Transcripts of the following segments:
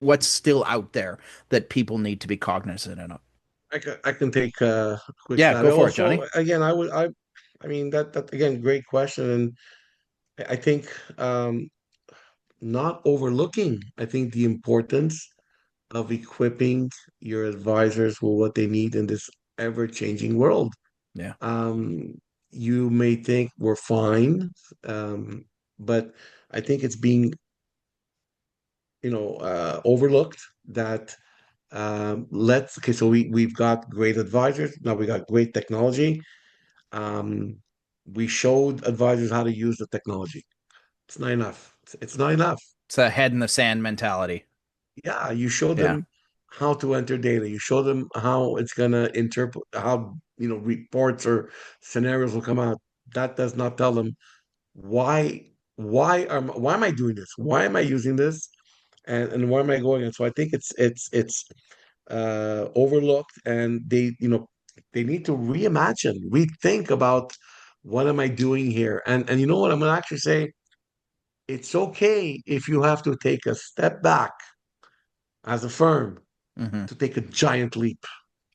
what's still out there that people need to be cognizant of? I can take a quick Yeah, stab. go for it, Also, Johnny. again, I mean that again, great question, and I think not overlooking, I think the importance of equipping your advisors with what they need in this ever-changing world. Yeah. Um, you may think we're fine, um, but I think it's being, overlooked that let's okay, so we've got great advisors, now we got great technology. Um, we showed advisors how to use the technology. It's not enough. It's not enough. It's a head in the sand mentality. Yeah, you show Yeah. them how to enter data. You show them how it's gonna interpret how reports or scenarios will come out. That does not tell them why why am I doing this? Why am I using this? And where am I going? And so I think it's overlooked, and they need to reimagine, rethink about what am I doing here? And you know what? I'm gonna actually say it's okay if you have to take a step back as a firm Hmm. to take a giant leap.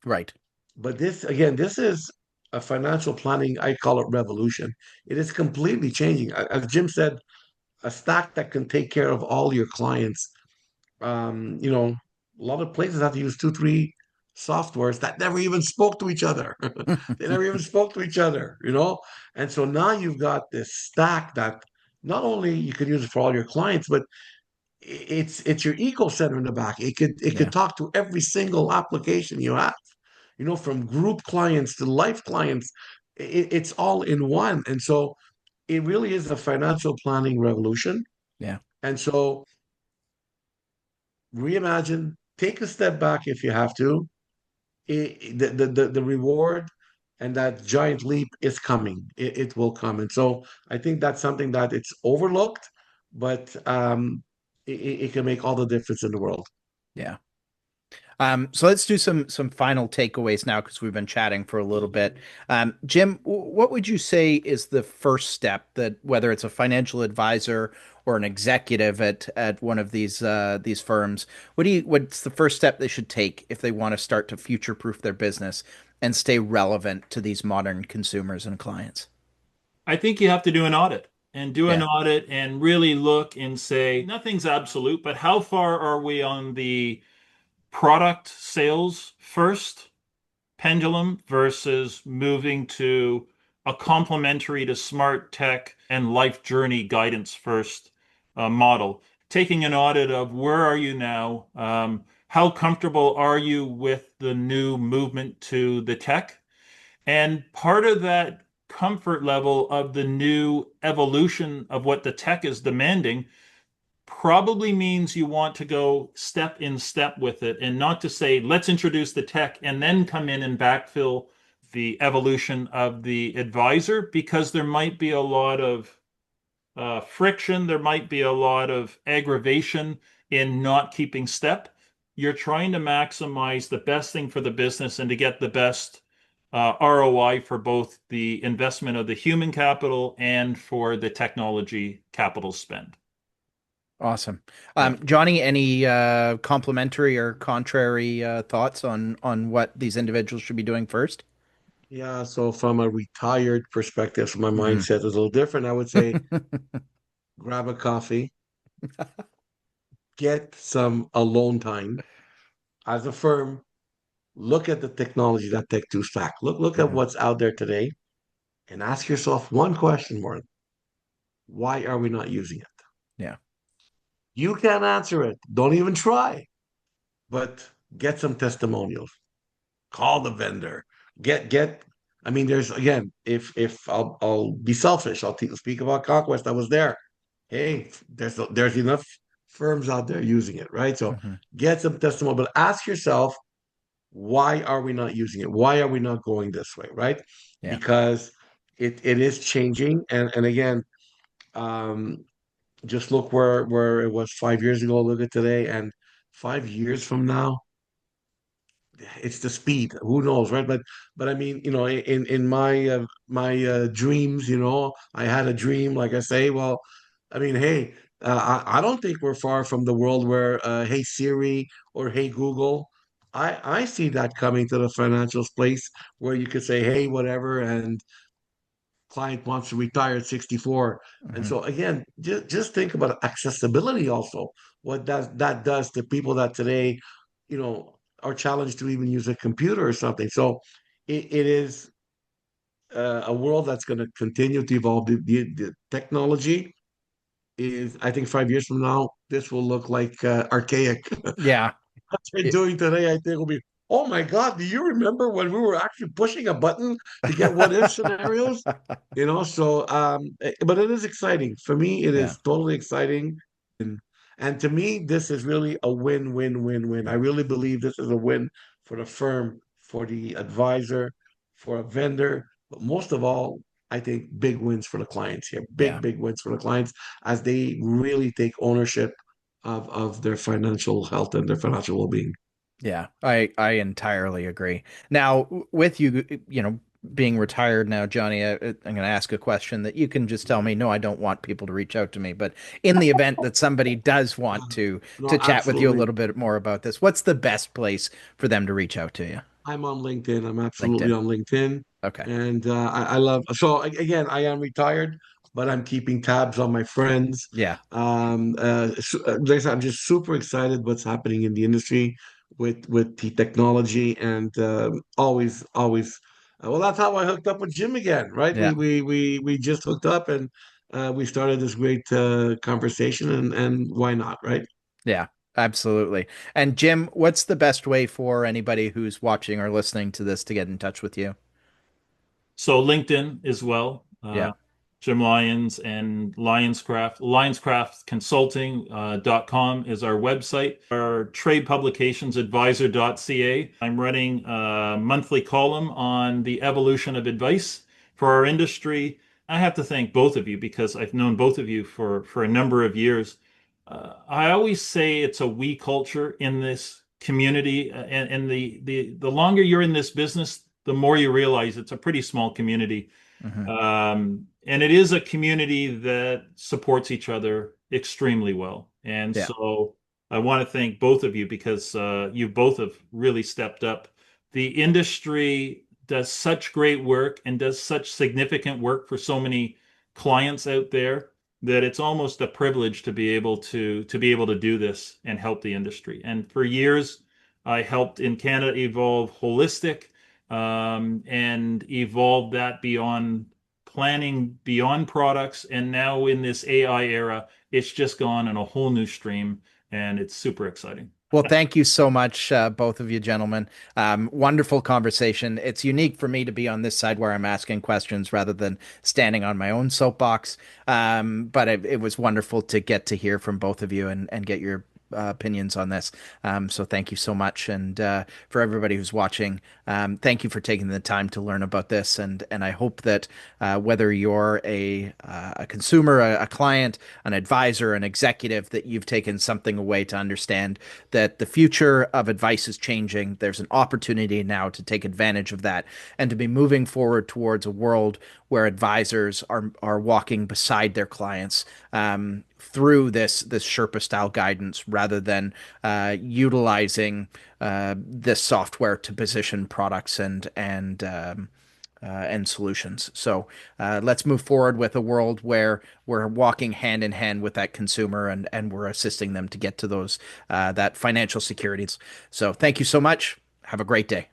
Right. But this, again, this is a financial planning, I call it revolution. It is completely changing. As Jim said, a stack that can take care of all your clients. A lot of places have to use two, three softwares that never even spoke to each other. They never even spoke to each other. And so now you've got this stack that not only you can use it for all your clients, but it's your eco center in the back. It could Yeah. talk to every single application you have, from group clients to life clients. It's all in one. And so it really is a financial planning revolution. Yeah. And so reimagine, take a step back if you have to. The reward and that giant leap is coming. It will come. And so I think that's something that it's overlooked, but it can make all the difference in the world. Yeah. So let's do some final takeaways now because we've been chatting for a little bit. Jim, what would you say is the first step that whether it's a financial advisor or an executive at one of these firms, what's the first step they should take if they want to start to future-proof their business and stay relevant to these modern consumers and clients? I think you have to do an audit and do an Yeah. audit and really look and say, nothing's absolute, but how far are we on the product sales first pendulum versus moving to a complementary to smart tech and life journey guidance first model? Taking an audit of where are you now? How comfortable are you with the new movement to the tech? And part of that comfort level of the new evolution of what the tech is demanding probably means you want to go step in step with it and not to say, let's introduce the tech and then come in and backfill the evolution of the advisor, because there might be a lot of friction, there might be a lot of aggravation in not keeping step. You're trying to maximize the best thing for the business and to get the best ROI for both the investment of the human capital and for the technology capital spend. Awesome. Yeah. Johnny, any complimentary or contrary thoughts on what these individuals should be doing first? Yeah. So from a retired perspective, so my Hmm. mindset is a little different. I would say grab a coffee, get some alone time as a firm. Look at the technology that Tech2 stack. Look at Hmm. what's out there today and ask yourself one question, more. Why are we not using it? Yeah. You can't answer it. Don't even try. But get some testimonials. Call the vendor. Get. I mean, there's again. If I'll be selfish. Speak about Conquest. I was there. Hey, there's enough firms out there using it, right? So Hmm. get some testimony, but ask yourself, why are we not using it? Why are we not going this way, right? Yeah. Because it is changing, and again, um, just look where it was 5 years ago. Look at today, and 5 years from now, it's the speed. Who knows, right? But I mean, in my dreams, I had a dream. Like I say, well, I mean, hey. I don't think we're far from the world where, hey Siri or hey Google. I see that coming to the financial space where you could say, hey, whatever, and client wants to retire at 64. And Mhm. so again, just think about accessibility also. What that does to people that today, are challenged to even use a computer or something. So it is a world that's going to continue to evolve. The technology is, I think 5 years from now, this will look like archaic. Yeah. What they're It- doing today, I think will be, oh my God, do you remember when we were actually pushing a button to get what if scenarios? So but it is exciting. For me, it yeah. is totally exciting. And and to me, this is really a win-win-win-win. I really believe this is a win for the firm, for the advisor, for a vendor, but most of all, I think big wins for the clients here. Yeah. Big wins for the clients as they really take ownership of their financial health and their financial well-being. Yeah, I entirely agree. Now, with you, being retired now, Johnny, I'm going to ask a question that you can just tell me, no, I don't want people to reach out to me. But in the event that somebody does want to No, chat with you a absolutely. little bit more about this, what's the best place for them to reach out to you? I'm on LinkedIn. I'm absolutely LinkedIn. on LinkedIn. Okay. And I love, so again, I am retired, but I'm keeping tabs on my friends. Yeah. Like I said, I'm just super excited what's happening in the industry with the technology and always. Well, that's how I hooked up with Jim again, right? Yeah. We just hooked up and we started this great conversation and why not, right? Yeah. Absolutely. And Jim, what's the best way for anybody who's watching or listening to this to get in touch with you? So LinkedIn as well. Yeah. Jim Lyons and Lionscraft. Lionscraftconsulting.com is our website. Our trade publications advisor.ca. I'm running a monthly column on the evolution of advice for our industry. I have to thank both of you because I've known both of you for a number of years. I always say it's a we culture in this community, and the longer you're in this business, the more you realize it's a pretty small community. Hmm. And it is a community that supports each other extremely well. And Yeah. so I want to thank both of you because you both have really stepped up. The industry does such great work and does such significant work for so many clients out there that it's almost a privilege to be able to do this and help the industry. And for years, I helped in Canada evolve holistic and evolve that beyond planning, beyond products. And now in this AI era, it's just gone in a whole new stream, and it's super exciting. Well, thank you so much, both of you gentlemen. Wonderful conversation. It's unique for me to be on this side where I'm asking questions rather than standing on my own soapbox. But it was wonderful to get to hear from both of you and get your opinions on this. So thank you so much. And for everybody who's watching, thank you for taking the time to learn about this. And I hope that whether you're a consumer, a client, an advisor, an executive, that you've taken something away to understand that the future of advice is changing. There's an opportunity now to take advantage of that and to be moving forward towards a world where advisors are walking beside their clients through this Sherpa style guidance rather than utilizing this software to position products and solutions. So let's move forward with a world where we're walking hand in hand with that consumer and we're assisting them to get to those that financial security. So thank you so much. Have a great day.